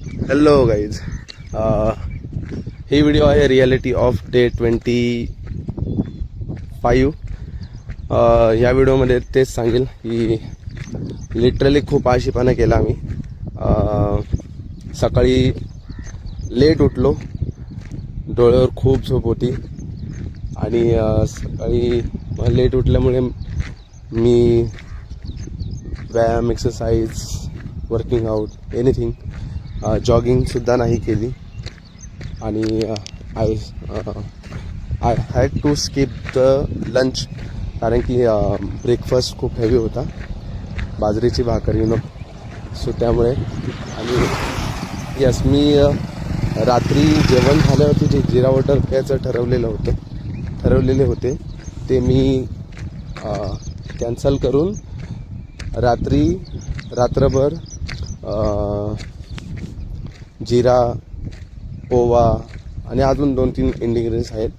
Hello guys, ही video आहे reality of day 25. या व्हिडिओमध्ये तेच सांगेल की लिटरली खूप आळशीपणा केला आम्ही. सकाळी लेट उठलो, डोळ्यावर खूप झोप होती आणि सकाळी लेट उठल्यामुळे मी व्यायाम, एक्सरसाइज, वर्किंग आउट, एनिथिंग, जॉगिंगसुद्धा नाही केली. आणि I had to skip the lunch कारण की ब्रेकफास्ट खूप हेवी होता, बाजरीची भाकर सो त्यामुळे. आणि यस, मी रात्री जेवण झाल्यावरती जे जिरा वॉटर प्यायचं ठरवलेले होते ते मी कॅन्सल करून रात्रभर जिरा, ओवा आणि अजून 2-3 इंग्रेडियंट्स आहेत,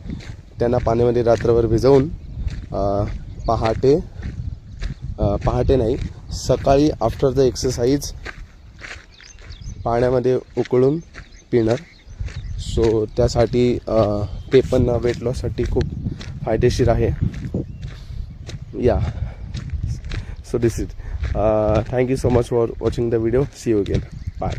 त्यांना पाण्यामध्ये रात्रभर भिजवून पहाटे नाही, सकाळी आफ्टर द एक्सरसाइज पाण्यामध्ये उकळून पिणार. सो त्यासाठी ते पण वेट लॉससाठी खूप फायदेशीर आहे. Yeah, so this is. Thank you so much for watching the video. See you again. Bye.